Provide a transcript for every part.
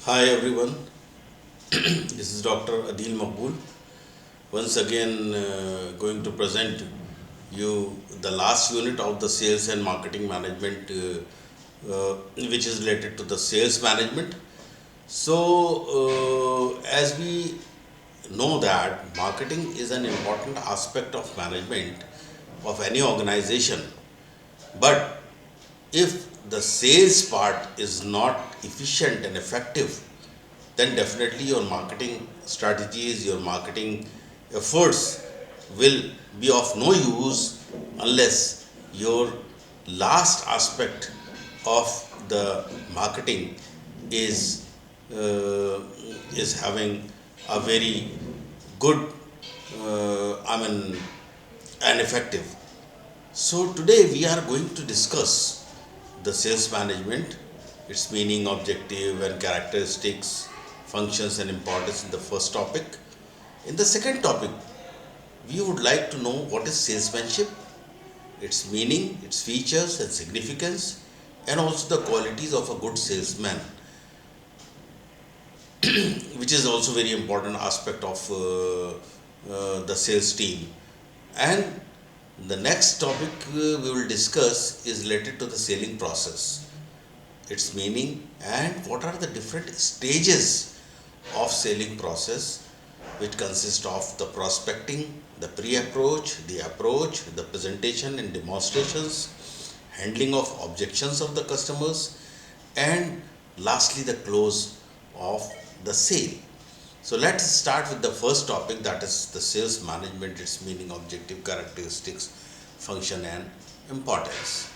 Hi everyone, this is Dr. Adil Makbul. Once again, going to present you the last unit of the sales and marketing management, which is related to the sales management. As we know that marketing is an important aspect of management of any organization, but if the sales part is not efficient and effective, then definitely your marketing strategies, your marketing efforts will be of no use unless your last aspect of the marketing is uh, is having a very good, and effective. So today we are going to discuss the sales management, its meaning, objective, and characteristics, functions, and importance in the first topic. In the second topic, we would like to know what is salesmanship, its meaning, its features and significance, and also the qualities of a good salesman, which is also very important aspect of the sales team. And the next topic we will discuss is related to the selling process, its meaning, and what are the different stages of selling process, which consist of the prospecting, the pre-approach, the approach, the presentation and demonstrations, handling of objections of the customers, and lastly the close of the sale. So let's start with the first topic, that is the sales management, its meaning, objective, characteristics, function and importance.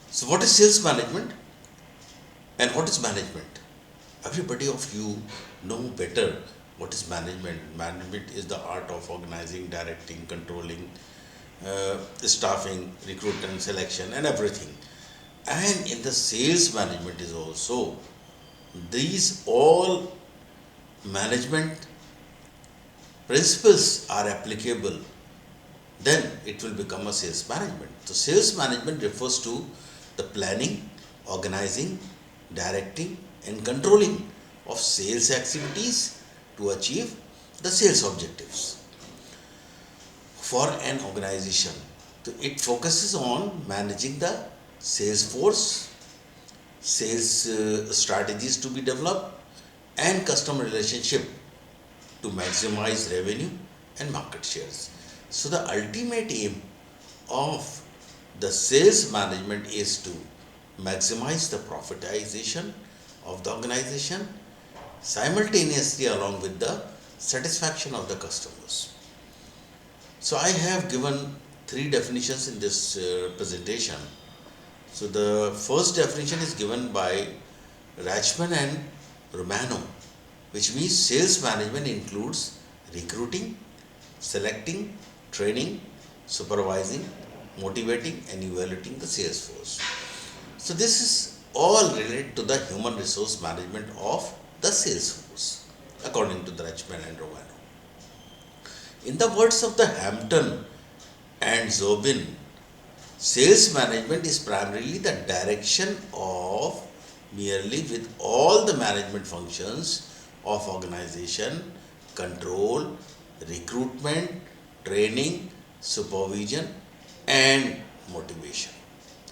So what is sales management and what is management? Everybody of you know better what is management. Management is the art of organizing, directing, controlling, staffing, recruitment, selection and everything. And in the sales management is also these all management principles are applicable, then it will become a sales management. So sales management refers to the planning, organizing, directing and controlling of sales activities to achieve the sales objectives for an organization. So it focuses on managing the sales force, sales strategies to be developed, and customer relationship to maximize revenue and market shares. So the ultimate aim of the sales management is to maximize the profitization of the organization simultaneously along with the satisfaction of the customers. So I have given three definitions in this presentation. So the first definition is given by Rachman and Romano, which means sales management includes recruiting, selecting, training, supervising, motivating, and evaluating the sales force. So this is all related to the human resource management of the sales force, according to the Rachman and Romano. In the words of the Hampton and Zobin, sales management is primarily the direction of merely with all the management functions of organization, control, recruitment, training, supervision, and motivation.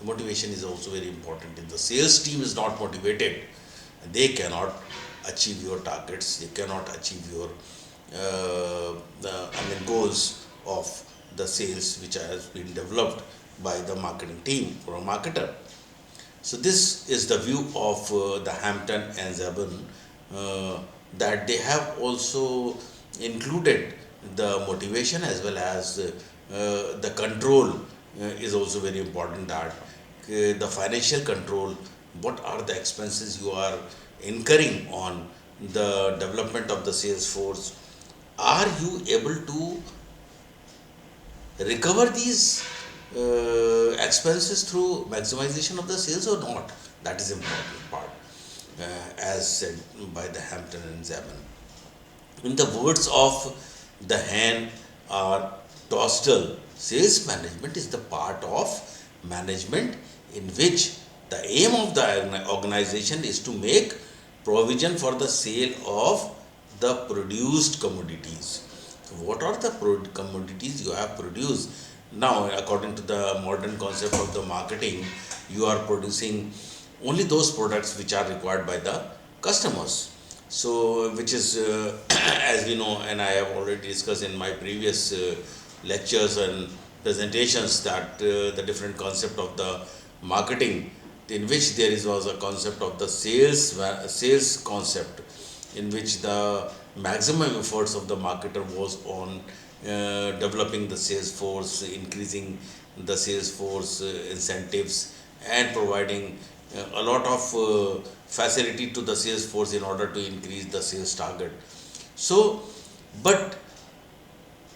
Motivation is also very important. If the sales team is not motivated, they cannot achieve your targets, they cannot achieve your goals of the sales which has been developed by the marketing team or a marketer. So this is the view of the Hampton and Zabun, that they have also included the motivation as well as the control is also very important, that the financial control, what are the expenses you are incurring on the development of the sales force, are you able to recover these expenses through maximization of the sales or not? That is important part, as said by the Hampton and Zaman. In the words of the Han or Tostel, sales management is the part of management, in which the aim of the organization is to make provision for the sale of the produced commodities. So what are the commodities you have produced? Now, according to the modern concept of the marketing, you are producing only those products which are required by the customers. So, which is, as we know, and I have already discussed in my previous lectures and presentations, that the different concept of the marketing, in which there is was a concept of the sales concept, in which the maximum efforts of the marketer was on developing the sales force, increasing the sales force incentives, and providing a lot of facility to the sales force in order to increase the sales target. So, but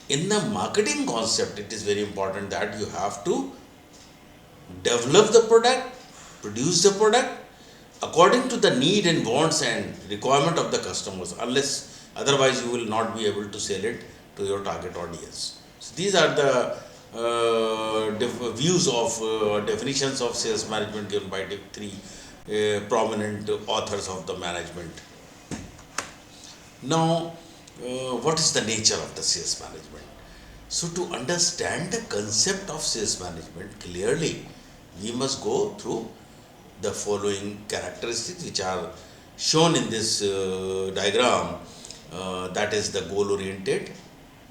in the marketing concept, it is very important that you have to develop the product, produce the product according to the need and wants and requirement of the customers, unless otherwise you will not be able to sell it to your target audience. So these are the views of definitions of sales management given by the three prominent authors of the management. Now, what is the nature of the sales management? So, to understand the concept of sales management clearly, we must go through the following characteristics which are shown in this diagram. That is the goal oriented,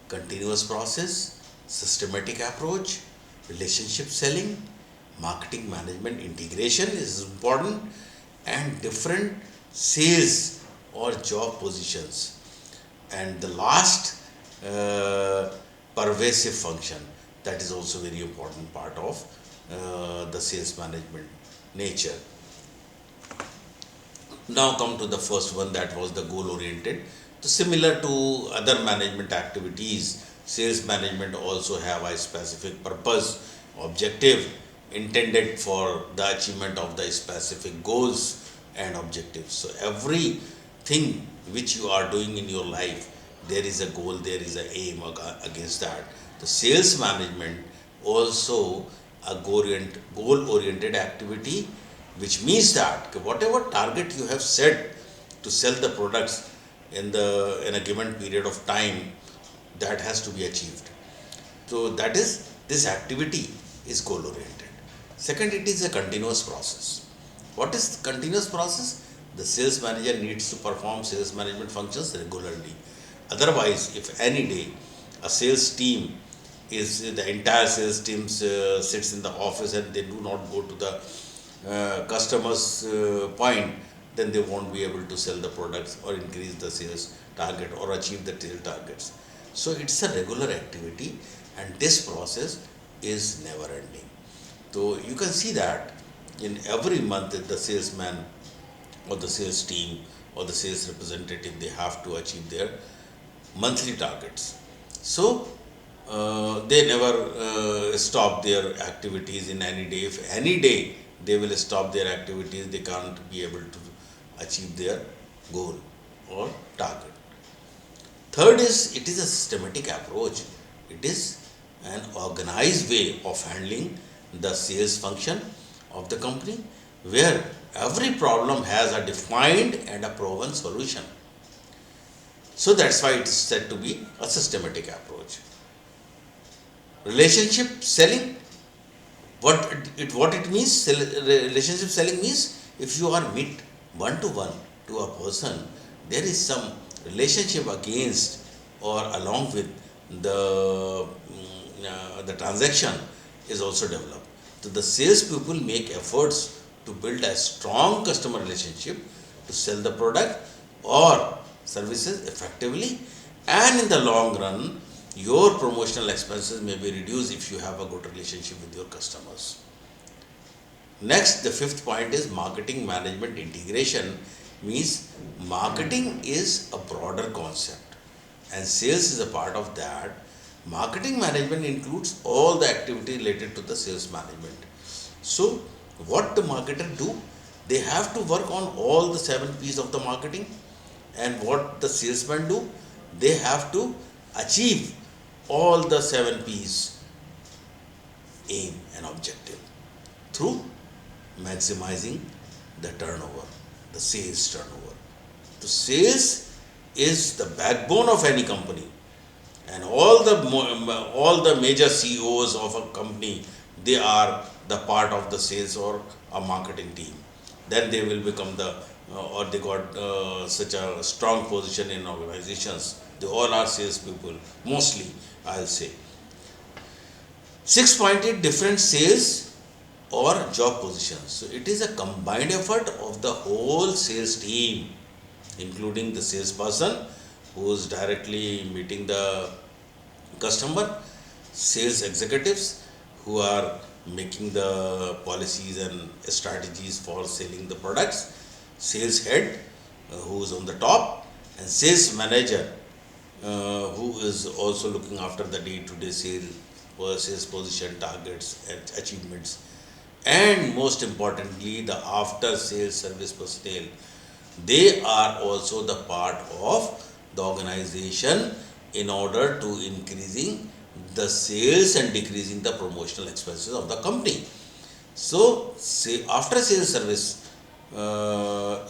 continuous process, systematic approach, relationship selling, marketing management integration is important, and different sales or job positions. And the last, pervasive function, that is also very important part of the sales management nature. Now come to the first one, that was the goal oriented. So similar to other management activities, sales management also have a specific purpose, objective intended for the achievement of the specific goals and objectives. So everything which you are doing in your life, there is a goal, there is a aim against that. The sales management also a goal oriented activity, which means that whatever target you have set to sell the products in a given period of time, that has to be achieved. So that is, this activity is goal oriented. Second, it is a continuous process. What is continuous process? The sales manager needs to perform sales management functions regularly. Otherwise, if any day a sales team is, the entire sales team sits in the office and they do not go to the customers point, then they won't be able to sell the products or increase the sales target or achieve the sales targets. So it's a regular activity, and this process is never ending. So you can see that in every month the salesman or the sales team or the sales representative, they have to achieve their monthly targets. So they never stop their activities in any day. If any day they will stop their activities, they can't be able to achieve their goal or target. Third is, it is a systematic approach. It is an organized way of handling the sales function of the company, where every problem has a defined and a proven solution. So that's why it is said to be a systematic approach. Relationship selling, what it means, relationship selling means, if you are meet one to a person, there is some relationship against or along with the transaction is also developed. So the sales people make efforts to build a strong customer relationship to sell the product or services effectively, and in the long run your promotional expenses may be reduced if you have a good relationship with your customers. Next, the fifth point is marketing management integration, means marketing is a broader concept and sales is a part of that. Marketing management includes all the activity related to the sales management. So what the marketer do? They have to work on all the 7 P's of the marketing, and what the salesman do? They have to achieve all the 7 P's aim and objective. through maximizing the turnover, the sales turnover. So sales is the backbone of any company, and all the major CEOs of a company, they are the part of the sales or a marketing team. Then they will become the or they got such a strong position in organizations. They all are sales people mostly, I'll say. 6.8 different sales or job positions. So it is a combined effort of the whole sales team, including the salesperson who is directly meeting the customer, sales executives who are making the policies and strategies for selling the products, sales head who is on the top, and sales manager who is also looking after the day-to-day sales position targets and achievements, and most importantly the after sales service personnel. They are also the part of the organization in order to increasing the sales and decreasing the promotional expenses of the company. So say after sales service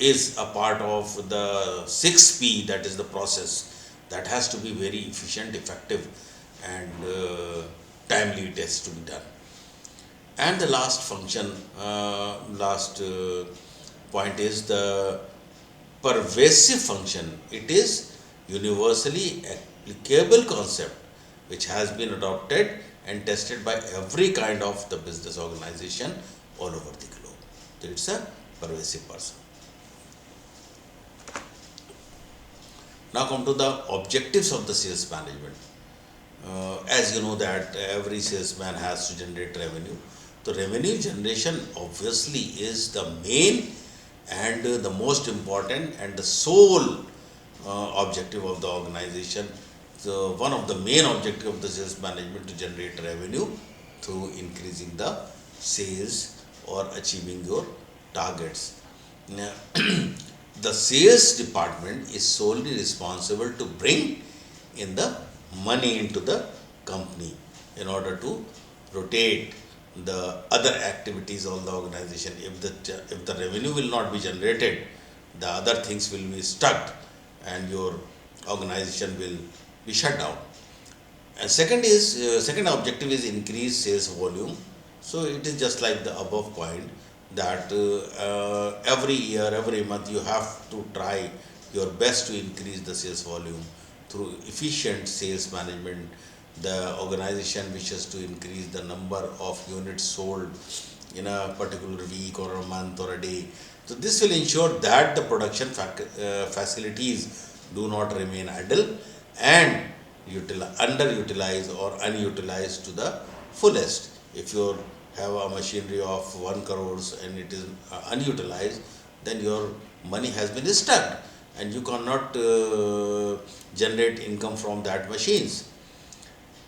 is a part of the 6P, that is the process that has to be very efficient, effective, and timely. It has to be done. And the last function, last point is the pervasive function. It is universally applicable concept which has been adopted and tested by every kind of the business organization all over the globe. So it's a pervasive person. Now come to the objectives of the sales management. As you know that every salesman has to generate revenue. So revenue generation obviously is the main and the most important and the sole objective of the organization. So one of the main objective of the sales management to generate revenue through increasing the sales or achieving your targets. Now, the sales department is solely responsible to bring in the money into the company in order to rotate the other activities of the organization. If the revenue will not be generated, the other things will be stuck and your organization will be shut down. And second objective is increase sales volume. So it is just like the above point that every year, every month you have to try your best to increase the sales volume through efficient sales management. The organization wishes to increase the number of units sold in a particular week or a month or a day. So this will ensure that the production facilities do not remain idle and underutilized or unutilized to the fullest. If you have a machinery of 1 crores and it is unutilized, then your money has been stuck and you cannot generate income from that machines.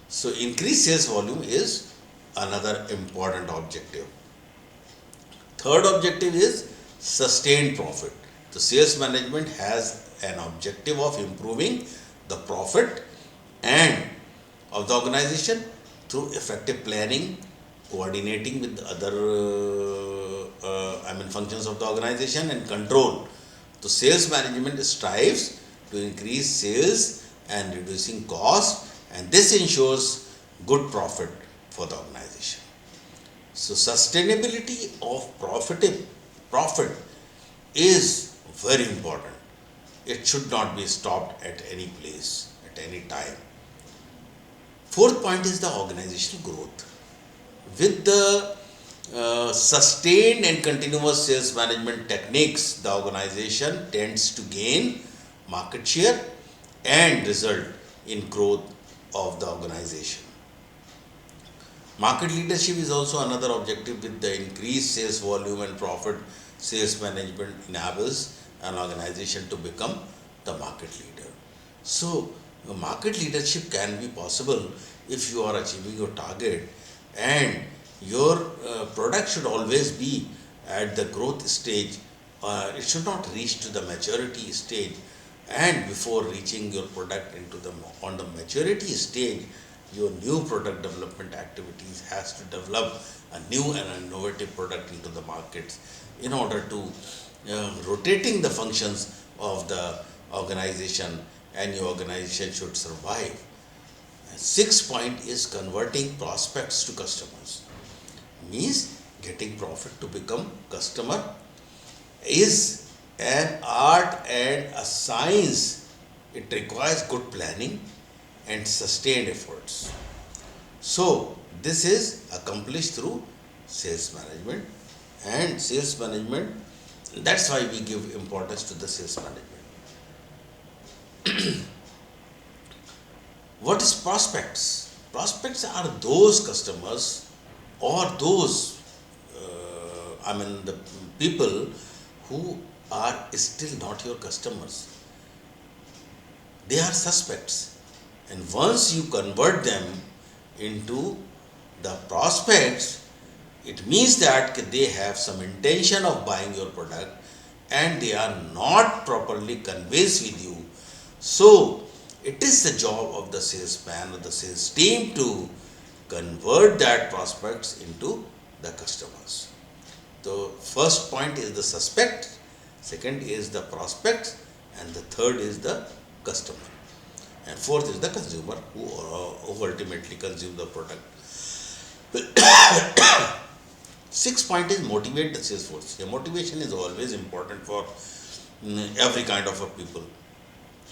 So increased sales volume is another important objective. Third objective is sustained profit. The sales management has an objective of improving the profit and of the organization through effective planning, coordinating with other functions of the organization, and control. So sales management strives to increase sales and reducing cost, and this ensures good profit for the organization. So sustainability of profit is very important. It should not be stopped at any place, at any time. Fourth point is the organizational growth. With the sustained and continuous sales management techniques, the organization tends to gain market share and result in growth of the organization. Market leadership is also another objective. With the increased sales volume and profit, sales management enables an organization to become the market leader. So, market leadership can be possible if you are achieving your target, and your product should always be at the growth stage. It should not reach to the maturity stage, and before reaching your product into the on the maturity stage, your new product development activities has to develop a new and innovative product into the markets in order to rotating the functions of the organization, and your organization should survive. Sixth point is converting prospects to customers, means getting profit to become customer is an art and a science. It requires good planning and sustained efforts. So this is accomplished through sales management, and sales management, that's why we give importance to the sales management. What is prospects? Prospects are those customers or those, the people who are still not your customers. They are suspects. And once you convert them into the prospects, it means that they have some intention of buying your product and they are not properly convinced with you. So, it is the job of the salesman or the sales team to convert that prospects into the customers. The first point is the suspect, second is the prospect, and the third is the customer. And fourth is the consumer who ultimately consume the product. Sixth point is motivate the sales force. Yeah, motivation is always important for every kind of a people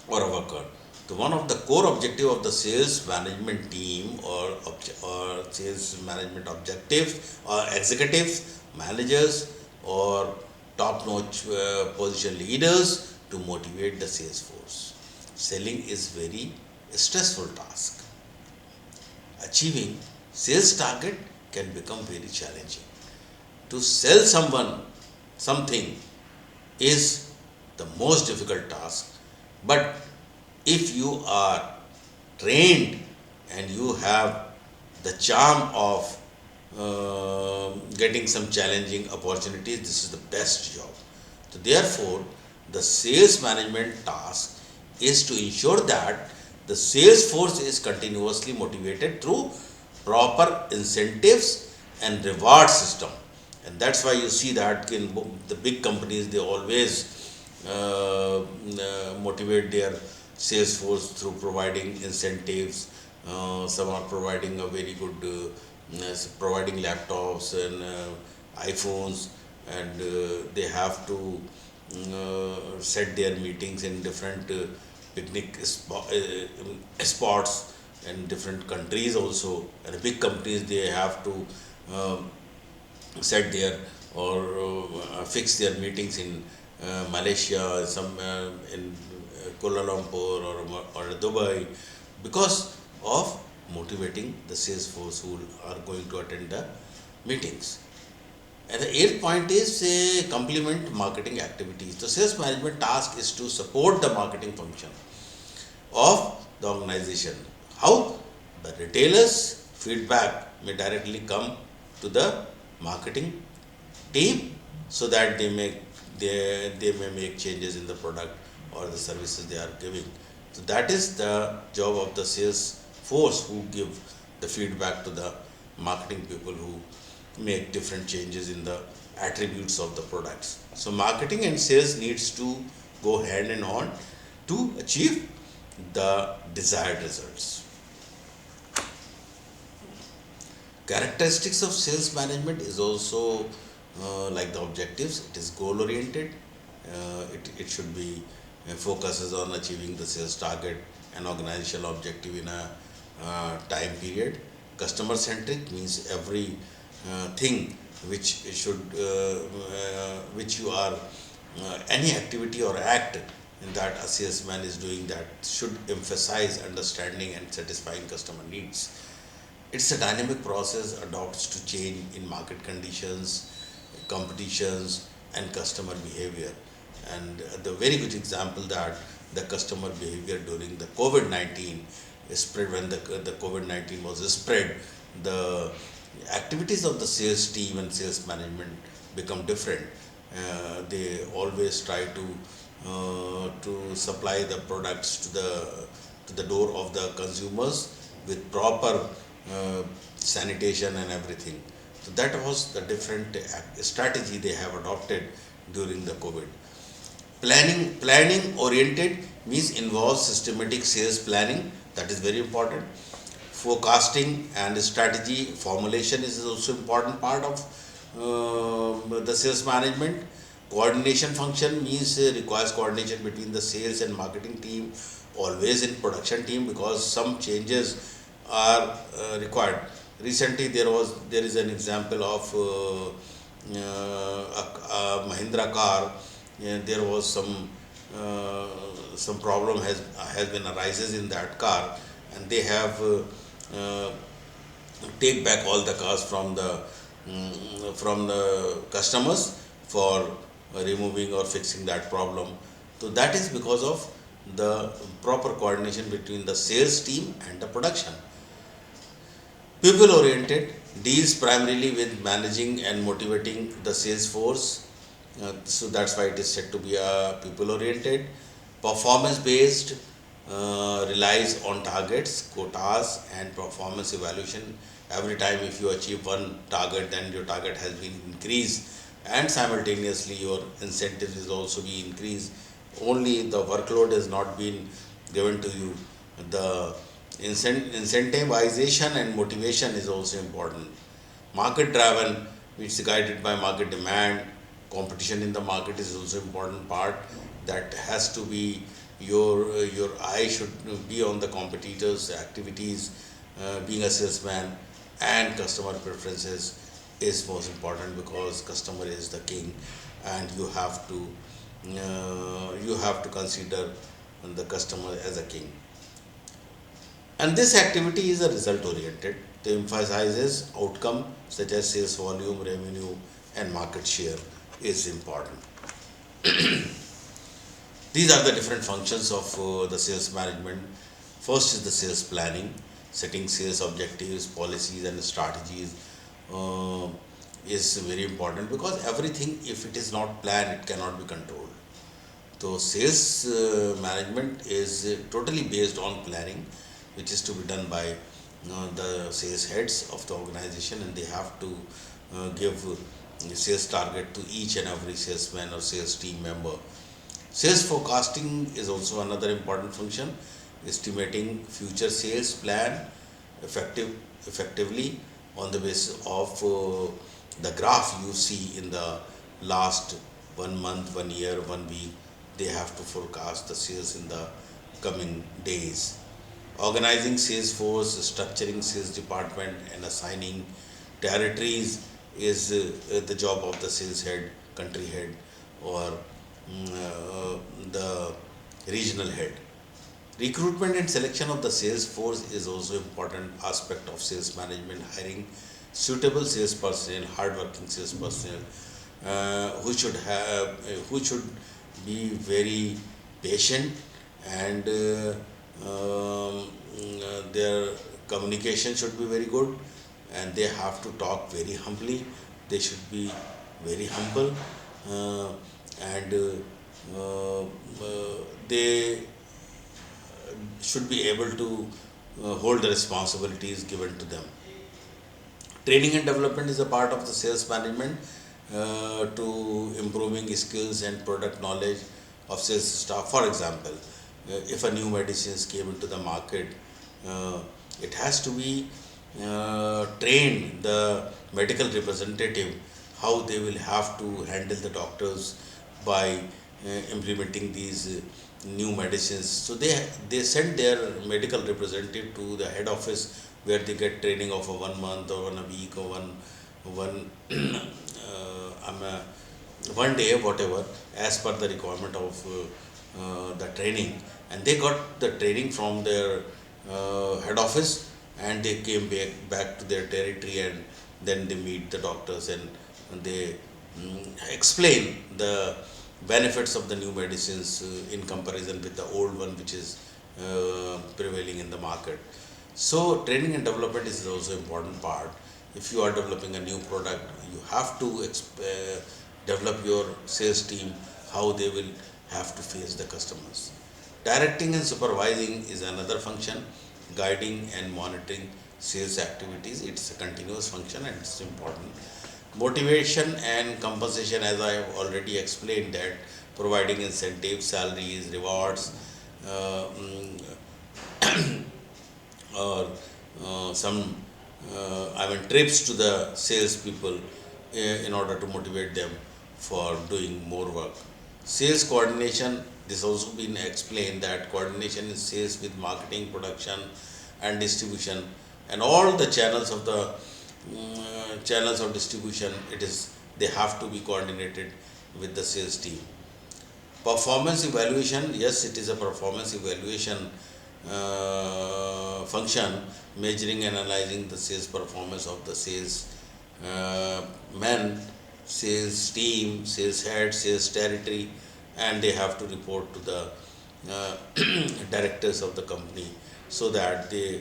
or a worker. So one of the core objective of the sales management team or sales management objectives or executives, managers or top-notch position leaders to motivate the sales force. Selling is very stressful task. Achieving sales target can become very challenging. To sell someone something is the most difficult task, but if you are trained and you have the charm of getting some challenging opportunities, this is the best job. So therefore, the sales management task is to ensure that the sales force is continuously motivated through proper incentives and reward system. And that's why you see that in the big companies, they always motivate their sales force through providing incentives. Some are providing a very good, providing laptops and iPhones, and they have to set their meetings in different picnic spots in different countries also. And the big companies, they have to set their or fix their meetings in Malaysia, some in Kuala Lumpur or Dubai, because of motivating the sales force who are going to attend the meetings. And the eighth point is complement marketing activities. The sales management task is to support the marketing function of the organization. How? The retailers' feedback may directly come to the marketing team so that they may make changes in the product or the services they are giving. So that is the job of the sales force who give the feedback to the marketing people who make different changes in the attributes of the products. So marketing and sales needs to go hand in hand to achieve the desired results. Characteristics of sales management is also like the objectives. It is goal oriented. It should be focuses on achieving the sales target and organizational objective in a time period. Customer centric means every thing which you are any activity or act in that a salesman is doing, that should emphasize understanding and satisfying customer needs. It's a dynamic process, adapts to change in market conditions, competitions, and customer behavior. And the very good example that the customer behavior during the COVID-19 spread, when the COVID-19 was spread, the activities of the sales team and sales management become different. They always try to supply the products to the door of the consumers with proper sanitation and everything. So that was the different strategy they have adopted during the COVID. Planning oriented means involves systematic sales planning. That is very important. Forecasting and strategy formulation is also important part of the sales management. Coordination function means requires coordination between the sales and marketing team, always in production team, because some changes are required. Recently there is an example of a Mahindra car. There was some problem has been arises in that car, and they have uh, take back all the cars from the customers for removing or fixing that problem. So that is because of the proper coordination between the sales team and the production. People oriented deals primarily with managing and motivating the sales force. So that's why it is said to be a people oriented. Performance based relies on targets, quotas, and performance evaluation. Every time if you achieve one target, then your target has been increased, and simultaneously your incentive is also be increased. Only the workload has not been given to you. The incentivization and motivation is also important. Market driven, which is guided by market demand. Competition in the market is also important part. That has to be your eye should be on the competitors activities. Being a salesman, and customer preferences is most important, because customer is the king, and you have to consider the customer as a king. And this activity is a result oriented. They emphasizes outcome such as sales volume, revenue, and market share is important. These are the different functions of the sales management. First is the sales planning, setting sales objectives, policies, and strategies uh, is very important, because everything, if it is not planned, it cannot be controlled. So sales management is totally based on planning, which is to be done by the sales heads of the organization, and they have to give sales target to each and every salesman or sales team member. Sales forecasting is also another important function, estimating future sales plan effective effectively on the basis of the graph you see in the last 1 month, 1 year, 1 week. They have to forecast the sales in the coming days. Organizing sales force, structuring sales department, and assigning territories is the job of the sales head, country head, or the regional head. Recruitment and selection of the sales force is also important aspect of sales management. Hiring suitable sales personnel, hardworking sales personnel, who should be very patient, and their communication should be very good, and they have to talk very humbly. They should be very humble, uh, and they should be able to hold the responsibilities given to them. Training and development is a part of the sales management to improving skills and product knowledge of sales staff. For example, if a new medicines came into the market, uh, it has to be trained the medical representative how they will have to handle the doctors by implementing these new medicines. So they send their medical representative to the head office, where they get training of a 1 month or 1 week or one I'm a 1 day, whatever, as per the requirement of the training. And they got the training from their head office, and they came back to their territory, and then they meet the doctors, and they explain the benefits of the new medicines in comparison with the old one, which is prevailing in the market. So training and development is also important part. If you are developing a new product, you have to develop your sales team how they will have to face the customers. Directing and supervising is another function. guiding and monitoring sales activities. It's a continuous function and it's important. Motivation and compensation, as I have already explained, that providing incentives, salaries, rewards, or some trips to the salespeople in order to motivate them for doing more work. Sales coordination, this also been explained that coordination in sales with marketing, production, and distribution, and all the channels of distribution. It is they have to be coordinated with the sales team. Performance evaluation, yes, it is a performance evaluation function, measuring and analyzing the sales performance of the sales men, sales team, sales head, sales territory, and they have to report to the uh, directors of the company, so that they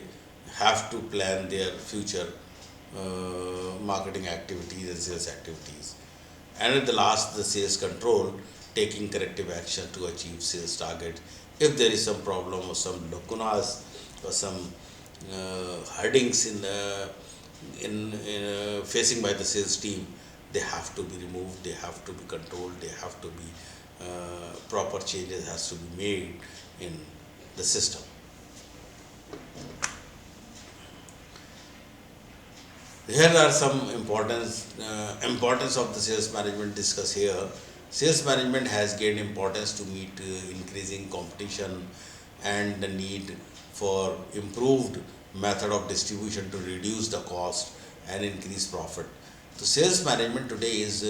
have to plan their future marketing activities and sales activities. And at the last, the sales control, taking corrective action to achieve sales target. If there is some problem or some lacunas or some hurdles in facing by the sales team, they have to be removed, they have to be controlled, they have to be proper changes has to be made in the system. Here are some importance of the sales management discussed here. Sales management has gained importance to meet increasing competition and the need for improved method of distribution to reduce the cost and increase profit. So sales management today is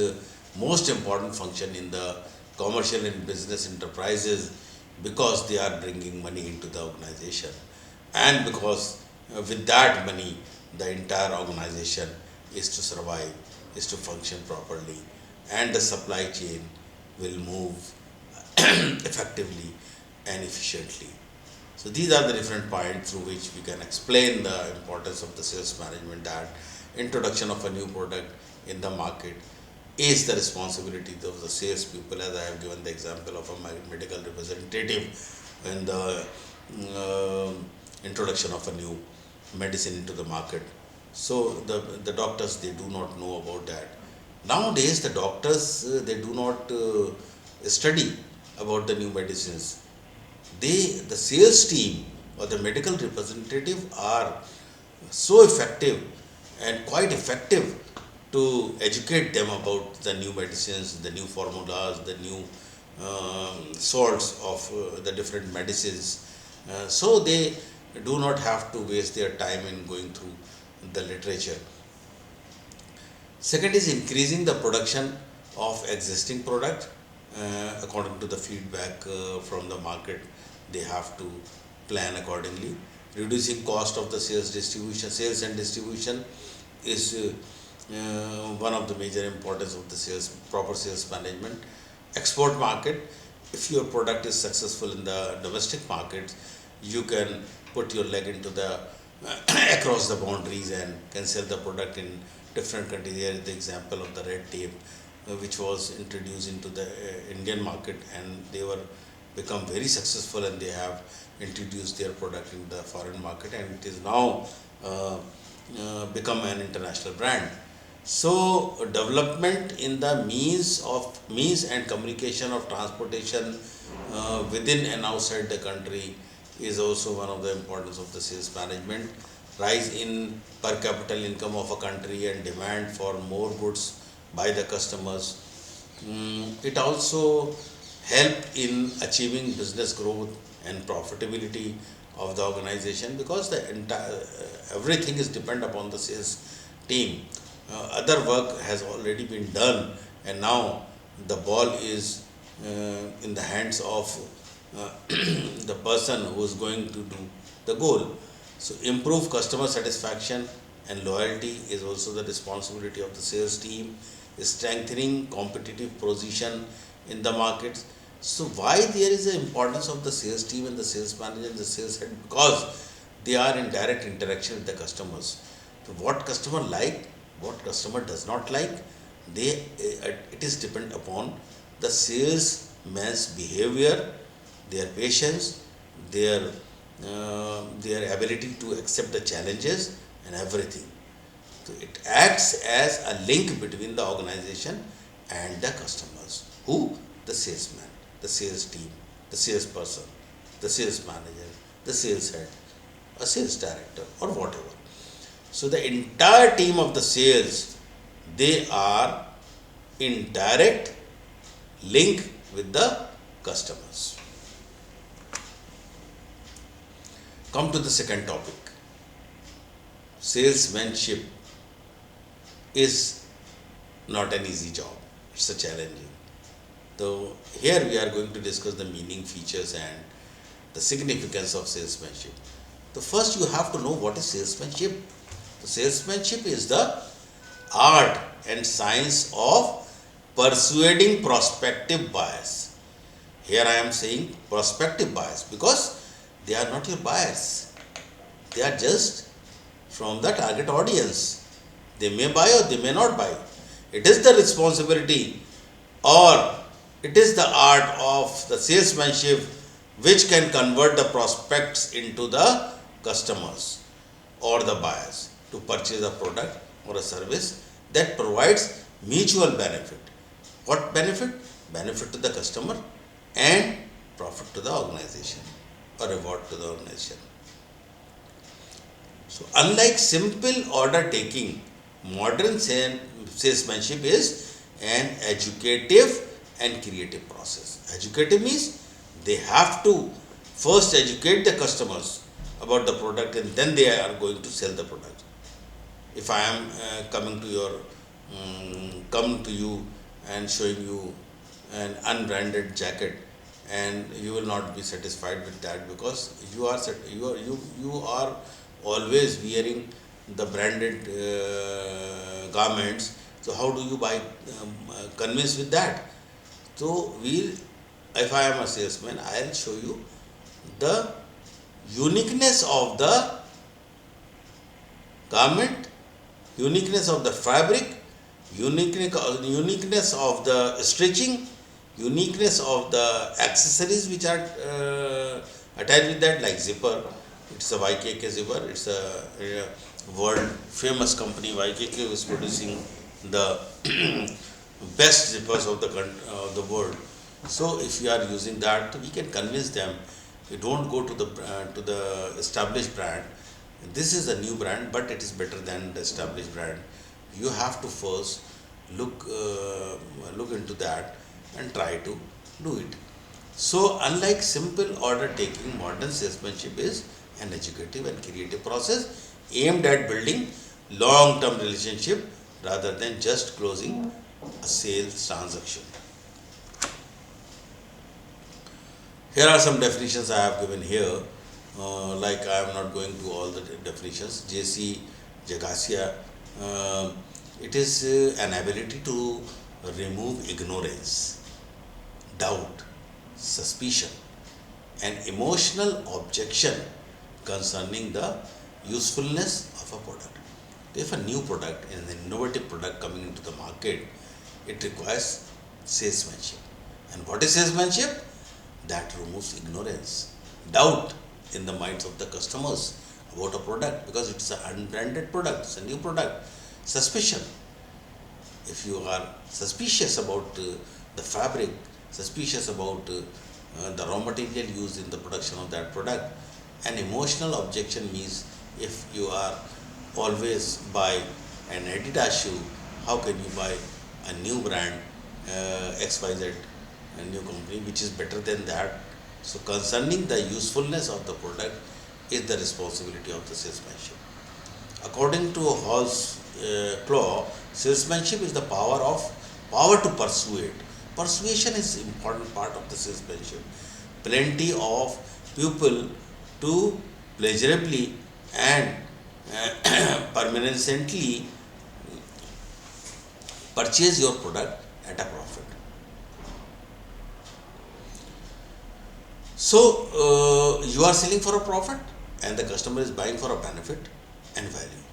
most important function in the commercial and business enterprises, because they are bringing money into the organization, and because with that money the entire organization is to survive, is to function properly, and the supply chain will move effectively and efficiently. So these are the different points through which we can explain the importance of the sales management, that introduction of a new product in the market is the responsibility of the sales people, as I have given the example of a medical representative in the introduction of a new medicine into the market. So the doctors, they do not know about that. Nowadays the doctors, they do not study about the new medicines. The sales team or the medical representative are so effective and quite effective to educate them about the new medicines, the new formulas, the new salts of the different medicines. So they do not have to waste their time in going through the literature. Second is increasing the production of existing product according to the feedback from the market. They have to plan accordingly. Reducing cost of the sales and distribution is one of the major importance of the proper sales management. Export market, if your product is successful in the domestic market, you can put your leg into the across the boundaries and can sell the product in different countries. Here is the example of the red tape, which was introduced into the Indian market, and they were become very successful, and they have introduced their product in the foreign market, and it is now become an international brand. So development in the means and communication of transportation within and outside the country is also one of the importance of the sales management. Rise in per capita income of a country and demand for more goods by the customers. It also helped in achieving business growth and profitability of the organization, because the entire everything is depend upon the sales team. Other work has already been done, and now the ball is in the hands of the person who is going to do the goal. So improve customer satisfaction and loyalty is also the responsibility of the sales team. Strengthening competitive position in the markets. So why there is an importance of the sales team and the sales manager and the sales head? Because they are in direct interaction with the customers. So what customer like, what customer does not like, it is depend upon the salesman's behavior, their patience, their their ability to accept the challenges and everything. So it acts as a link between the organization and the customers. Who? The salesman, the sales team, the salesperson, the sales manager, the sales head, a sales director, or whatever. So the entire team of the sales, they are in direct link with the customers. Come to the second topic. Salesmanship is not an easy job. It's a challenging. So here we are going to discuss the meaning, features, and the significance of salesmanship. So first you have to know what is salesmanship. So salesmanship is the art and science of persuading prospective buyers. Here I am saying prospective buyers because they are not your buyers. They are just from the target audience. They may buy or they may not buy. It is the responsibility or it is the art of the salesmanship which can convert the prospects into the customers or the buyers to purchase a product or a service that provides mutual benefit. What benefit? Benefit to the customer and profit to the organization or reward to the organization. So, unlike simple order taking, modern salesmanship is an educative and creative process. Educative means they have to first educate the customers about the product and then they are going to sell the product. If I am come to you and showing you an unbranded jacket, and you will not be satisfied with that because you are always wearing the branded garments. So how do you convince with that? So if I am a salesman, I will show you the uniqueness of the garment, uniqueness of the fabric, uniqueness of the stitching, uniqueness of the accessories which are attached with that, like zipper. It's a YKK zipper. It's a world famous company. YKK is producing the best zippers of the world. So if you are using that, we can convince them. You don't go to the established brand. This is a new brand, but it is better than the established brand. You have to first look into that and try to do it. So, unlike simple order taking, modern salesmanship is an educative and creative process aimed at building long term relationship rather than just closing a sales transaction. Here are some definitions I have given here. Like I am not going to all the definitions. J.C. Jagasia, it is an ability to remove ignorance, doubt, suspicion, and emotional objection concerning the usefulness of a product. If a new product, an innovative product coming into the market, it requires salesmanship. And what is salesmanship? That removes ignorance, doubt in the minds of the customers about a product because it's an unbranded product, it's a new product. Suspicion. If you are suspicious about the fabric, suspicious about the raw material used in the production of that product, an emotional objection means if you are always buy an Adidas shoe, how can you buy a new brand XYZ, a new company which is better than that? So concerning the usefulness of the product is the responsibility of the salesmanship. According to Hall's law, salesmanship is the power to persuade. Persuasion is important part of the salesmanship. Plenty of people to pleasurably and permanently purchase your product at a profit. So you are selling for a profit and the customer is buying for a benefit and value.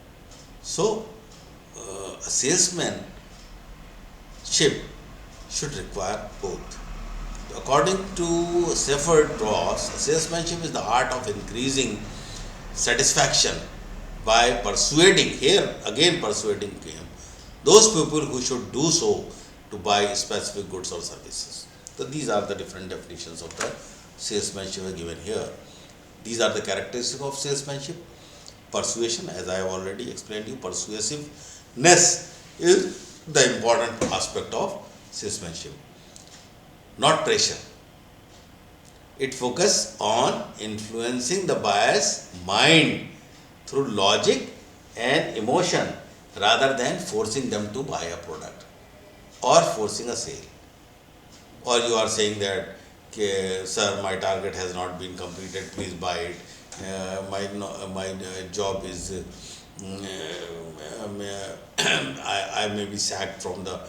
So a salesmanship should require both. According to Stafford Ross, salesmanship is the art of increasing satisfaction by persuading, here again persuading him, those people who should do so to buy specific goods or services. So these are the different definitions of the salesmanship given here. These are the characteristics of salesmanship. Persuasion, as I have already explained you, persuasiveness is the important aspect of salesmanship, not pressure. It focuses on influencing the buyer's mind through logic and emotion rather than forcing them to buy a product or forcing a sale. Or you are saying that, okay, sir, my target has not been completed, please buy it. My job is, I may be sacked from the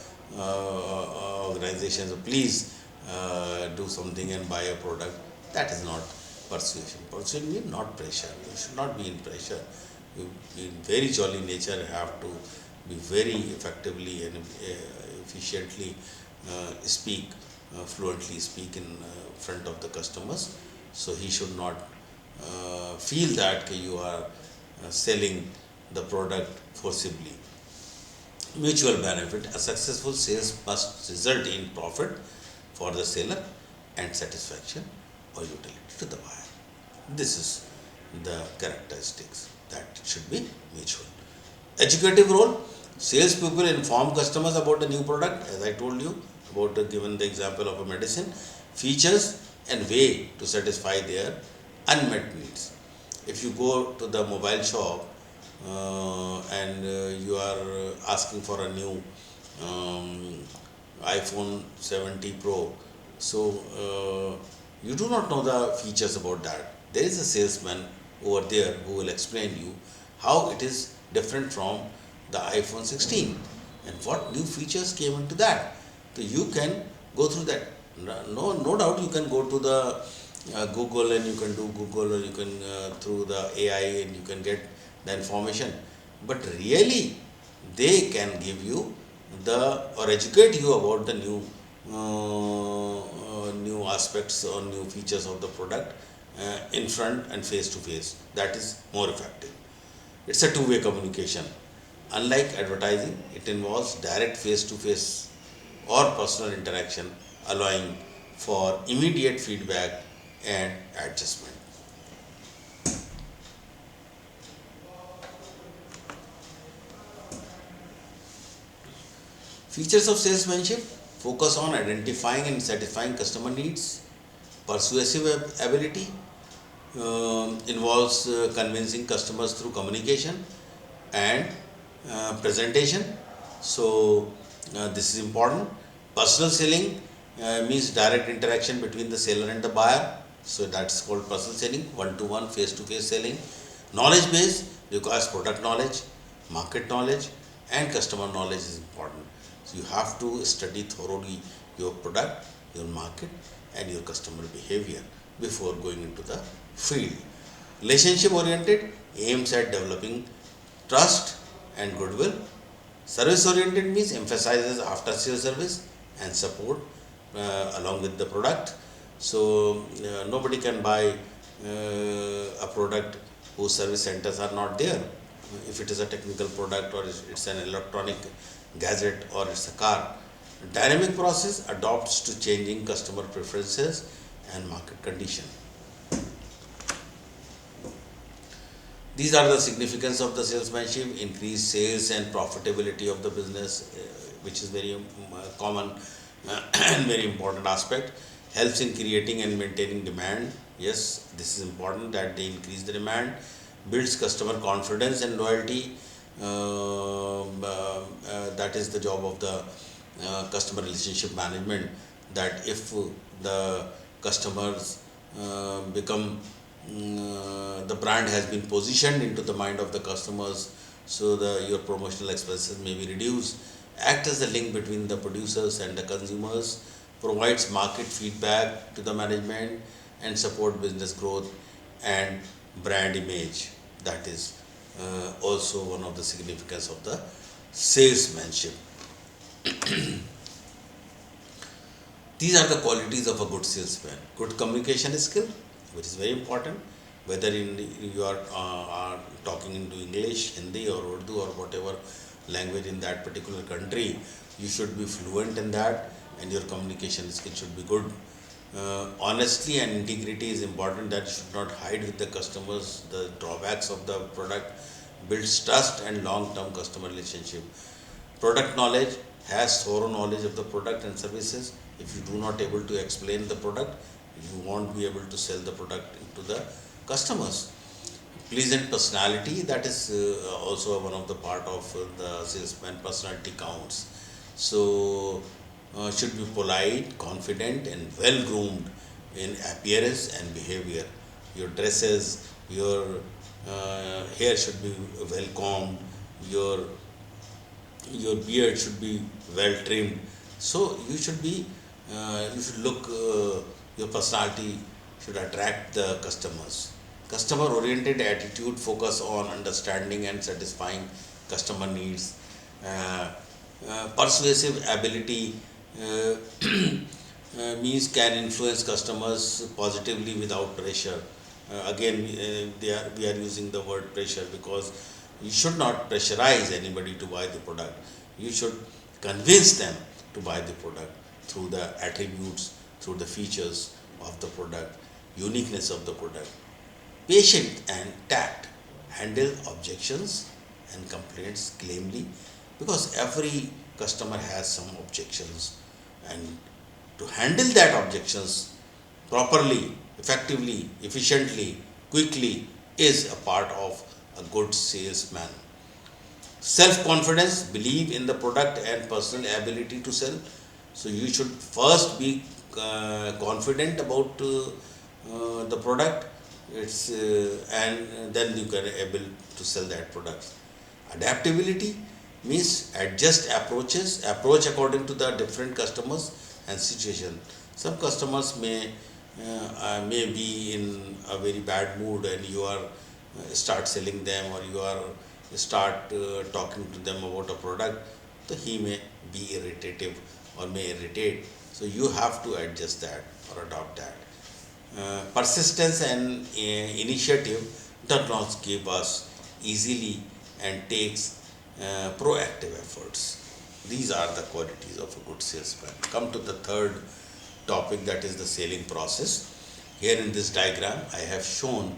organization, so please do something and buy a product. That is not persuasion. Persuasion means not pressure. You should not be in pressure. You, in very jolly nature, have to be very effectively and efficiently speak, fluently speak in front of the customers. So he should not feel that you are selling the product forcibly. Mutual benefit. A successful sales must result in profit for the seller and satisfaction or utility to the buyer. This is the characteristics that should be mutual. Educative role. Salespeople inform customers about the new product, as I told you, about given the example of a medicine, features and way to satisfy their unmet needs. If you go to the mobile shop and you are asking for a new iPhone 70 Pro, so you do not know the features about that. There is a salesman over there who will explain you how it is different from the iPhone 16 and what new features came into that. So you can go through that. No doubt you can go to the Google and you can do Google, or you can through the AI and you can get the information. But really, they can give you the or educate you about the new aspects or new features of the product in front and face to face. That is more effective. It's a two-way communication. Unlike advertising, it involves direct face to face or personal interaction, allowing for immediate feedback and adjustment. Features of salesmanship: focus on identifying and satisfying customer needs. Persuasive ability involves convincing customers through communication and presentation. So, this is important. Personal selling means direct interaction between the seller and the buyer. So, that's called personal selling, one to one, face to face selling. Knowledge base requires product knowledge, market knowledge, and customer knowledge is important. So, you have to study thoroughly your product, your market, and your customer behavior before going into the field. Relationship oriented aims at developing trust and goodwill. Service oriented means emphasizes after sales service and support along with the product. So nobody can buy a product whose service centers are not there. If it is a technical product or it's an electronic gadget or it's a car. Dynamic process adapts to changing customer preferences and market condition. These are the significance of the salesmanship: increase sales and profitability of the business, which is very common and very important aspect. Helps in creating and maintaining demand. Yes, this is important that they increase the demand. Builds customer confidence and loyalty. That is the job of the customer relationship management. That if the customers become the brand has been positioned into the mind of the customers, so your promotional expenses may be reduced. Act as the link between the producers and the consumers, provides market feedback to the management, and support business growth and brand image. That is also one of the significance of the salesmanship. These are the qualities of a good salesman. Good communication skill, which is very important, whether you are talking into English, Hindi, or Urdu, or whatever language in that particular country, you should be fluent in that, and your communication skill should be good. Honesty and integrity is important. That you should not hide with the customers the drawbacks of the product. Builds trust and long-term customer relationship. Product knowledge has thorough knowledge of the product and services. If you do not able to explain the product, you won't be able to sell the product to the customers. Pleasant personality, that is also one of the part of the salesman. Personality counts. So should be polite, confident, and well groomed in appearance and behavior. Your dresses, your hair should be well combed, your beard should be well trimmed. So you should look, your personality should attract the customers. Customer oriented attitude focus on understanding and satisfying customer needs. uh, Persuasive ability uh, means can influence customers positively without pressure. Again, we are using the word pressure because you should not pressurize anybody to buy the product. You should convince them to buy the product through the attributes, through the features of the product, uniqueness of the product. Patient and tact handle objections and complaints calmly, because every customer has some objections, and to handle that objections properly, effectively, efficiently, quickly is a part of a good salesman. Self confidence, believe in the product and personal ability to sell. So you should first be confident about the product. It's and then you can able to sell that product. Adaptability means adjust approach according to the different customers and situation. Some customers may be in a very bad mood, and you are start selling them, or you are start talking to them about a product, so he may be irritative or may irritate. So you have to adjust that or adopt that. Persistence and initiative does not give us easily and takes proactive efforts. These are the qualities of a good salesman. Come to the third topic, that is the selling process. Here in this diagram, I have shown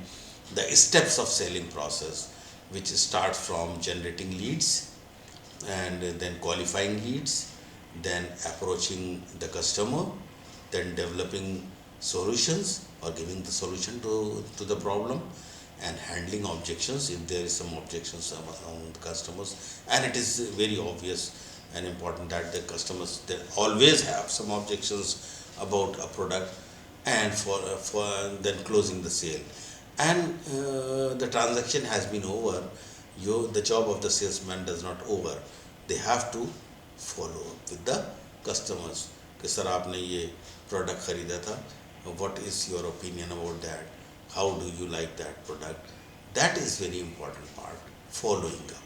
the steps of selling process, which starts from generating leads, and then qualifying leads, then approaching the customer, then developing solutions or giving the solution to the problem, and handling objections if there is some objections among the customers. And it is very obvious and important that the customers, they always have some objections about a product, and for then closing the sale. And the transaction has been over. The job of the salesman does not over. They have to follow up with the customers कि sir आपने ये product खरीदा था, what is your opinion about that, how do you like that product. That is very important part, following up.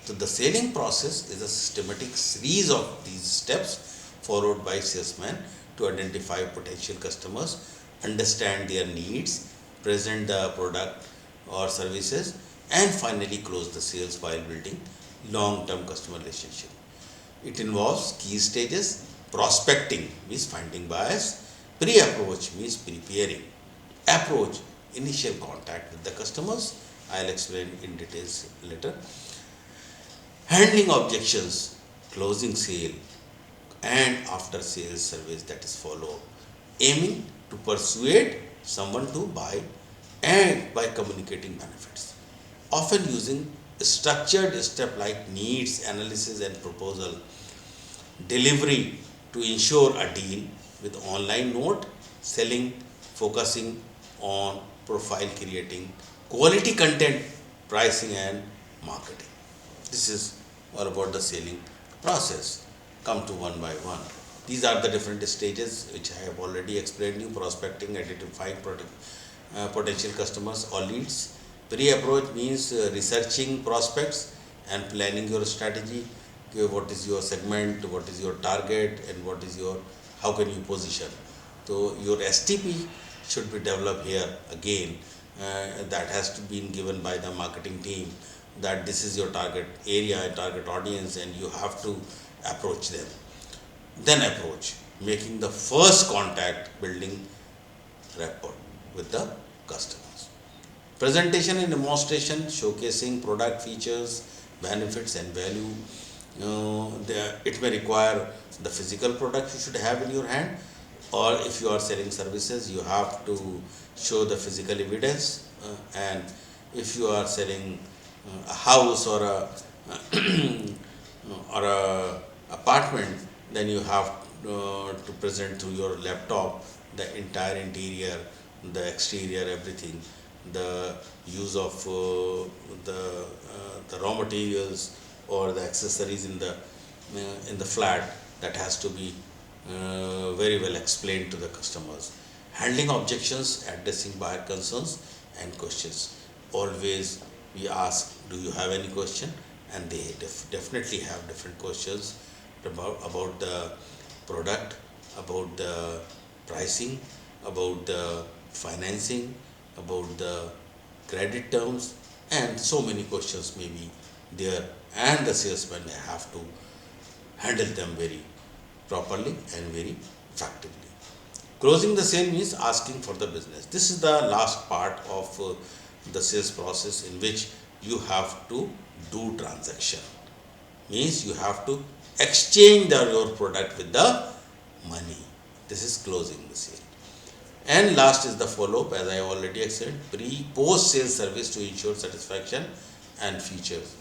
So the selling process is a systematic series of these steps followed by salesman to identify potential customers, understand their needs, present the product or services, and finally close the sales while building long-term customer relationship. It involves key stages. Prospecting means finding buyers. Pre-approach means preparing. Approach, initial contact with the customers. I'll explain in details later. Handling objections, closing sale, and after sales service, that is follow up. Aiming to persuade someone to buy, and by communicating benefits. Often using structured step like needs analysis and proposal. Delivery to ensure a deal with online note, selling, focusing on profile creating, quality content, pricing, and marketing. This is all about the selling process. Come to one by one. These are the different stages which I have already explained you: prospecting, identifying potential customers or leads. Pre-approach means researching prospects and planning your strategy. Okay, what is your segment, what is your target, and what is your how can you position. So your STP should be developed here again. That has to be given by the marketing team, that this is your target area, target audience, and you have to approach them. Then approach, making the first contact, building rapport with the customers. Presentation and demonstration, showcasing product features, benefits, and value. It may require the physical product you should have in your hand, or if you are selling services, you have to show the physical evidence. And if you are selling a house or a or a apartment, then you have to present through your laptop the entire interior, the exterior, everything, the use of the raw materials or the accessories in the flat, that has to be very well explained to the customers. Handling objections, addressing buyer concerns and questions. Always we ask, do you have any question? And they definitely have different questions about the product, about the pricing, about the financing, about the credit terms, and so many questions may be there, and the salesman have to handle them very properly and very effectively. Closing the sale means asking for the business. This is the last part of the sales process, in which you have to do transaction. Means you have to exchange your product with the money. This is closing the sale. And last is the follow-up, as I already explained, post sales service to ensure satisfaction and features.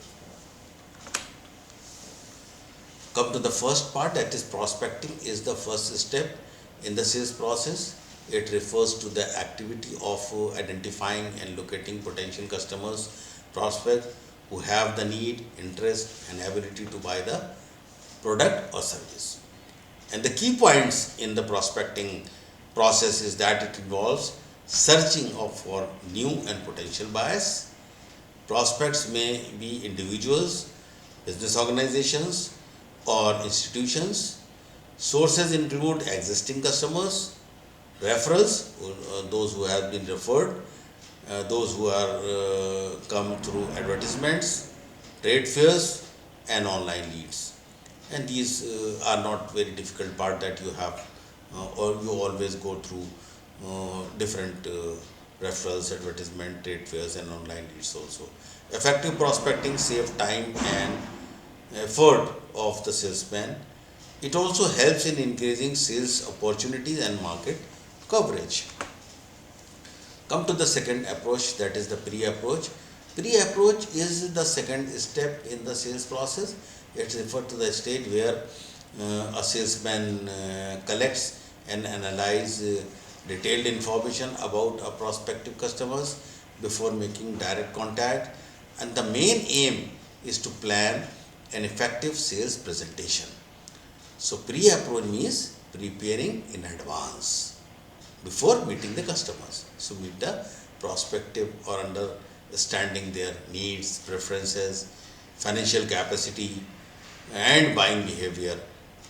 Come to the first part, that is prospecting is the first step in the sales process. It refers to the activity of identifying and locating potential customers, prospects who have the need, interest, and ability to buy the product or service. And the key points in the prospecting process is that it involves searching for new and potential buyers. Prospects may be individuals, business organizations, or institutions. Sources include existing customers, referrals, those who have been referred, those who are come through advertisements, trade fairs, and online leads. And these are not very difficult part, that you have or you always go through different referrals, advertisement, trade fairs, and online leads also. Effective prospecting save time and effort of the salesman. It also helps in increasing sales opportunities and market coverage. Come to the second approach, that is the pre-approach. Pre-approach is the second step in the sales process. It refers to the stage where a salesman collects and analyze detailed information about a prospective customers before making direct contact, and the main aim is to plan an effective sales presentation. So pre-approach means preparing in advance before meeting the customers. So meet the prospective or understanding their needs, preferences, financial capacity, and buying behavior.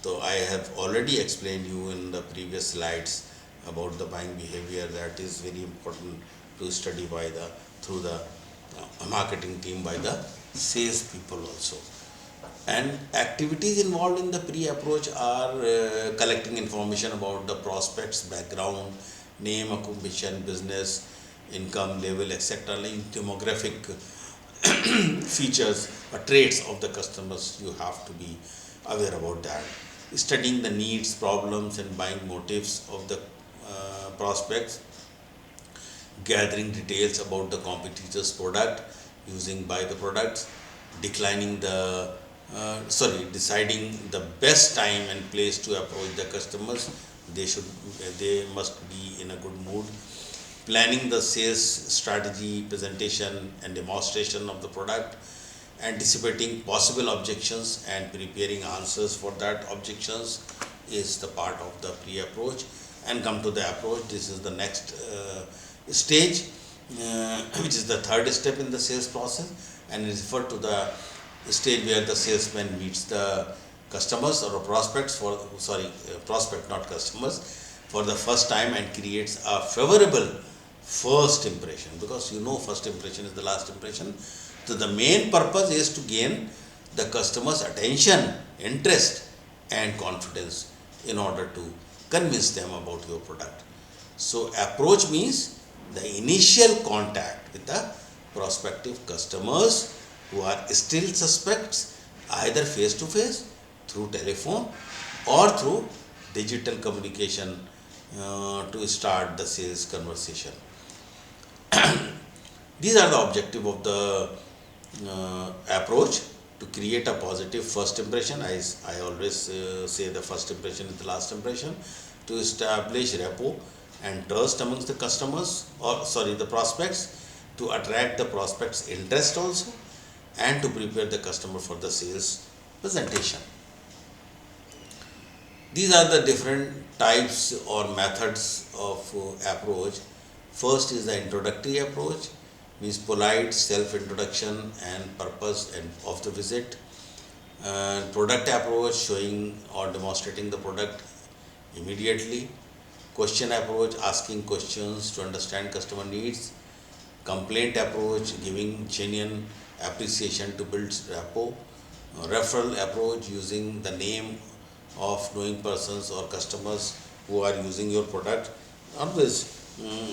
So I have already explained you in the previous slides about the buying behavior, that is very important to study by the through the marketing team, by the sales people also. And activities involved in the pre-approach are collecting information about the prospect's background, name, occupation, business, income level, etc., like demographic features or traits of the customers. You have to be aware about that. Studying the needs, problems, and buying motives of the prospects. Gathering details about the competitor's product, using by the products. Declining the deciding the best time and place to approach the customers. They must be in a good mood. Planning the sales strategy, presentation, and demonstration of the product. Anticipating possible objections and preparing answers for that objections is the part of the pre-approach. And come to the approach. This is the next stage, which is the third step in the sales process, and is referred to the stage where the salesman meets the customers or prospects prospect, not customers, for the first time, and creates a favorable first impression, because first impression is the last impression. So the main purpose is to gain the customer's attention, interest and confidence in order to convince them about your product. So approach means the initial contact with the prospective customers who are still suspects, either face to face, through telephone or through digital communication, to start the sales conversation. These are the objective of the approach: to create a positive first impression. I always say the first impression is the last impression. To establish rapport and trust amongst the customers, or the prospects. To attract the prospects' interest also, and to prepare the customer for the sales presentation. These are the different types or methods of approach. First is the introductory approach, means polite self-introduction and purpose of the visit. Product approach, showing or demonstrating the product immediately. Question approach, asking questions to understand customer needs. Complaint approach, giving genuine appreciation to build rapport. Referral approach, using the name of knowing persons or customers who are using your product. Always,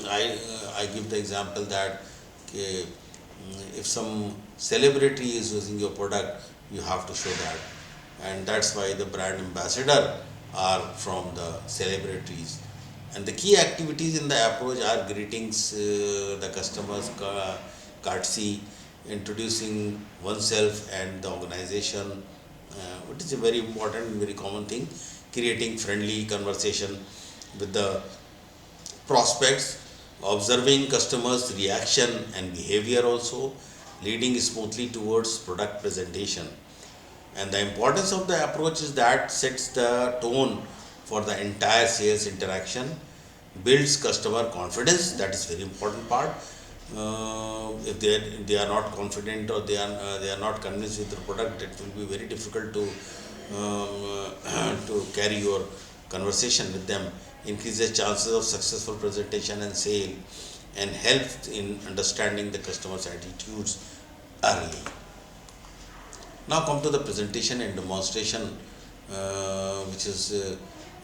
I give the example that if some celebrity is using your product, you have to show that, and that's why the brand ambassador are from the celebrities. And the key activities in the approach are greetings, the customers, courtesy, introducing oneself and the organization, which is a very important and very common thing. Creating friendly conversation with the prospects, observing customers' reaction and behavior also, leading smoothly towards product presentation. And the importance of the approach is that sets the tone for the entire sales interaction, builds customer confidence. That is very important part. If they are not confident, or they are not convinced with the product, it will be very difficult to to carry your conversation with them. Increases chances of successful presentation and sale, and helps in understanding the customer's attitudes early. Now come to the presentation and demonstration, which is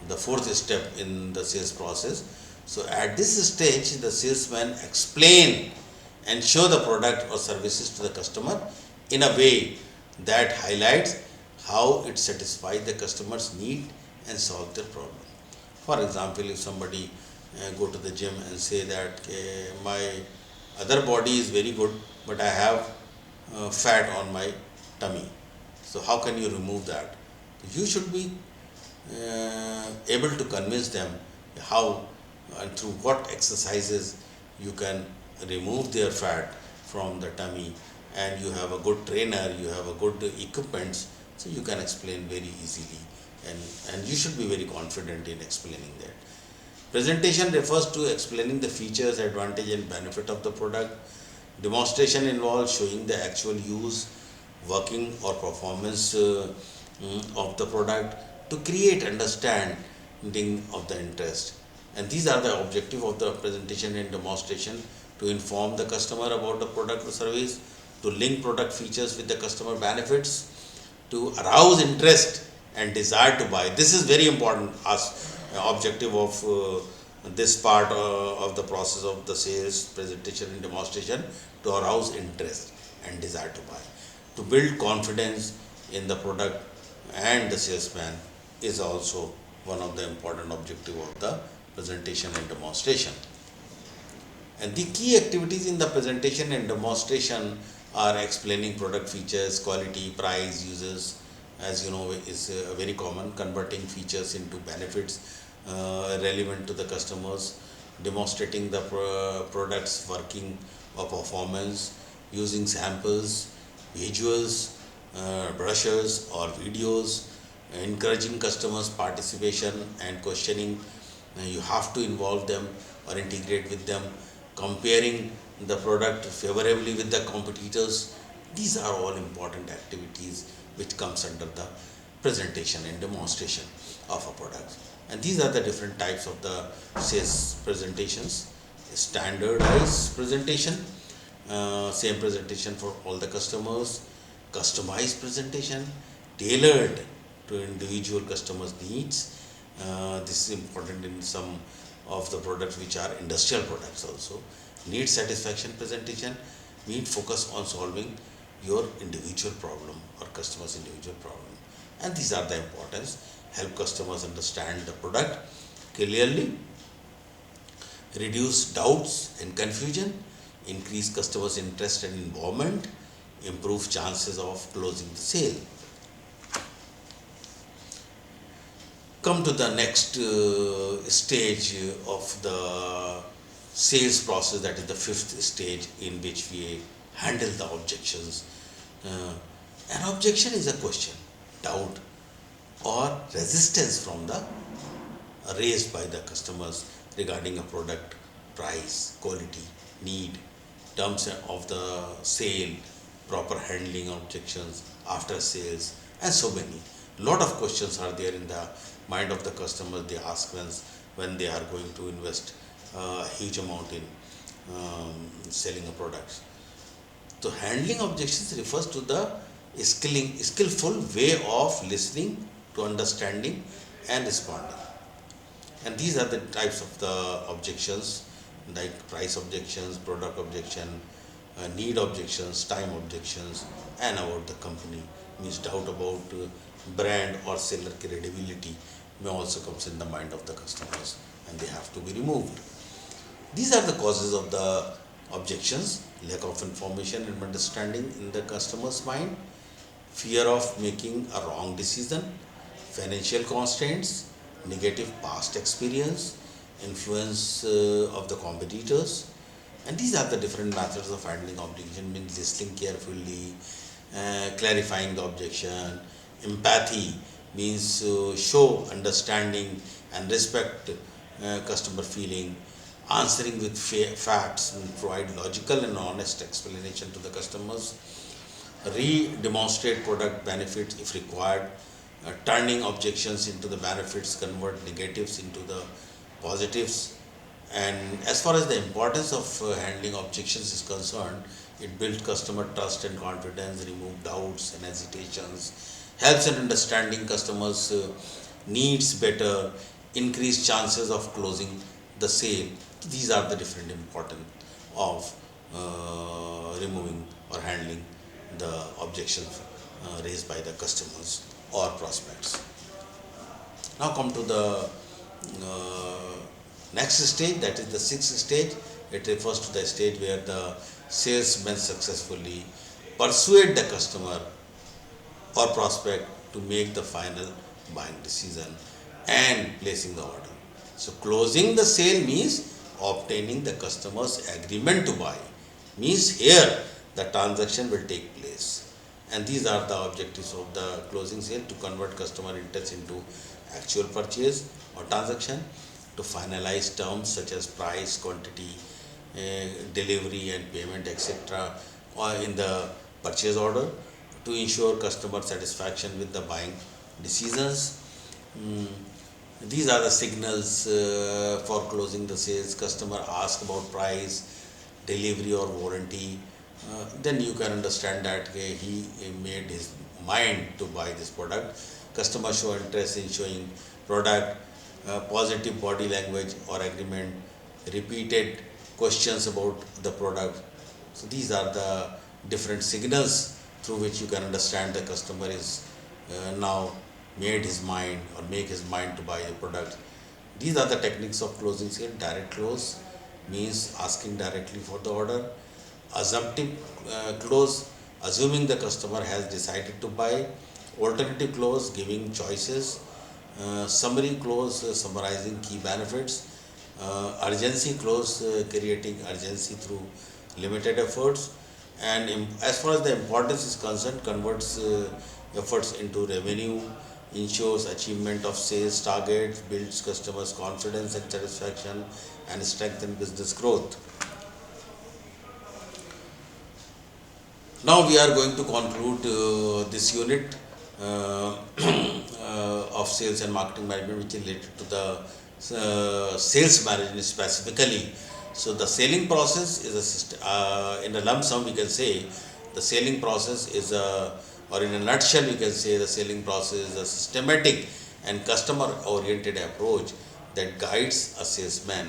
the fourth step in the sales process. So at this stage, the salesman explain and show the product or services to the customer in a way that highlights how it satisfies the customer's need and solve their problem. For example, if somebody go to the gym and say that my other body is very good, but I have fat on my tummy. So how can you remove that? You should be able to convince them how and through what exercises you can remove their fat from the tummy, and you have a good trainer, you have a good equipments, so you can explain very easily, and you should be very confident in explaining that. Presentation refers to explaining the features, advantage and benefit of the product. Demonstration involves showing the actual use, working or performance of the product to create understanding of the interest. And these are the objective of the presentation and demonstration: to inform the customer about the product or service, to link product features with the customer benefits, to arouse interest and desire to buy. This is very important as objective of this part of the process of the sales, presentation and demonstration: to arouse interest and desire to buy. To build confidence in the product and the salesman is also one of the important objective of the presentation and demonstration. And the key activities in the presentation and demonstration are explaining product features, quality, price, uses, as you know is very common, converting features into benefits relevant to the customers, demonstrating the products working or performance, using samples, visuals, brochures or videos, encouraging customers participation and questioning. You have to involve them or integrate with them, comparing the product favorably with the competitors. These are all important activities which comes under the presentation and demonstration of a product. And these are the different types of the sales presentations. Standardized presentation, same presentation for all the customers. Customized presentation, tailored to individual customers' needs. This is important in some of the products which are industrial products also. Need satisfaction presentation means focus on solving your individual problem or customer's individual problem. And these are the importance. Help customers understand the product clearly, reduce doubts and confusion, increase customers' interest and involvement, improve chances of closing the sale. Come to the next stage of the sales process, that is the fifth stage, in which we handle the objections. Uh, an objection is a question, doubt, or resistance from the raised by the customers regarding a product, price, quality, need, terms of the sale, proper handling objections after sales, and so many. Lot of questions are there in the mind of the customer. They ask when they are going to invest a huge amount in selling a product. So handling objections refers to the skillful way of listening to understanding and responding. And these are the types of the objections, like price objections, product objection, need objections, time objections, and about the company, means doubt about brand or seller credibility may also comes in the mind of the customers, and they have to be removed. These are the causes of the objections: lack of information and understanding in the customer's mind, fear of making a wrong decision, financial constraints, negative past experience, influence of the competitors. And these are the different methods of handling objection: means listening carefully, clarifying the objection. Empathy means show understanding and respect customer feeling. Answering with facts and provide logical and honest explanation to the customers. Re-demonstrate product benefits if required. Turning objections into the benefits, convert negatives into the positives. And as far as the importance of handling objections is concerned, it builds customer trust and confidence, remove doubts and hesitations, helps in understanding customers' needs better, increase chances of closing the sale. These are the different important of removing or handling the objections raised by the customers or prospects. Now come to the uh, next stage, that is the sixth stage. It refers to the stage where the salesman successfully persuade the customer or prospect to make the final buying decision and placing the order. So closing the sale means obtaining the customer's agreement to buy. Means here the transaction will take place. And these are the objectives of the closing sale: to convert customer interest into actual purchase or transaction, to finalize terms such as price, quantity, delivery and payment, etc., or in the purchase order, to ensure customer satisfaction with the buying decisions. Mm, these are the signals for closing the sales. Customer ask about price, delivery or warranty. Then you can understand that he made his mind to buy this product. Customer show interest in showing product, positive body language or agreement, repeated questions about the product. So these are the different signals through which you can understand the customer is now made his mind or make his mind to buy a product. These are the techniques of closing sale. Direct close means asking directly for the order. Assumptive close, assuming the customer has decided to buy. Alternative close, giving choices. Summary close, summarizing key benefits. Urgency close, creating urgency through limited efforts. And as far as the importance is concerned, converts efforts into revenue, ensures achievement of sales targets, builds customers' confidence and satisfaction, and strengthen business growth. Now we are going to conclude this unit uh, of sales and marketing management, which is related to the sales management specifically. So the selling process is a in a lump sum we can say the selling process is a, or in a nutshell we can say the selling process is a systematic and customer oriented approach that guides a salesman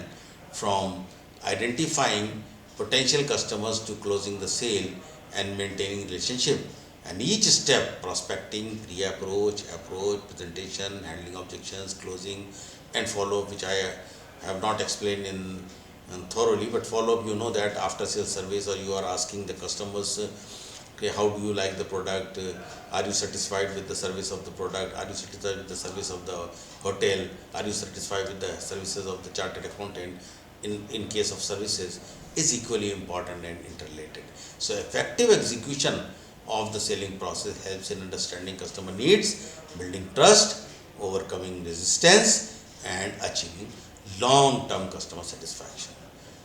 from identifying potential customers to closing the sale and maintaining relationship. And each step, prospecting, pre-approach, approach, presentation, handling objections, closing, and follow-up, which I have not explained in thoroughly, but follow-up, you know that after sales service, or you are asking the customers, okay, how do you like the product? Are you satisfied with the service of the product? Are you satisfied with the service of the hotel? Are you satisfied with the services of the chartered accountant? In case of services, is equally important and interrelated. So effective execution of the selling process helps in understanding customer needs, building trust, overcoming resistance, and achieving long-term customer satisfaction.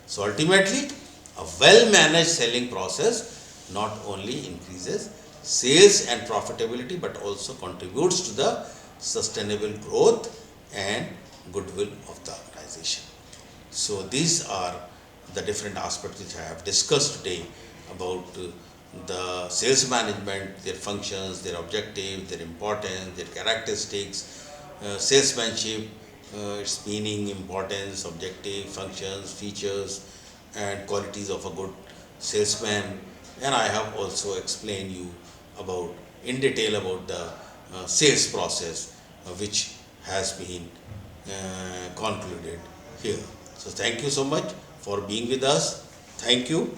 So ultimately, a well-managed selling process not only increases sales and profitability but also contributes to the sustainable growth and goodwill of the organization. So these are the different aspects which I have discussed today about the sales management, their functions, their objectives, their importance, their characteristics, salesmanship, its meaning, importance, objective, functions, features, and qualities of a good salesman. And I have also explained you about in detail about the sales process, which has been concluded here. So thank you so much for being with us. Thank you.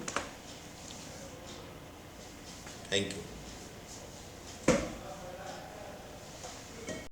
Thank you.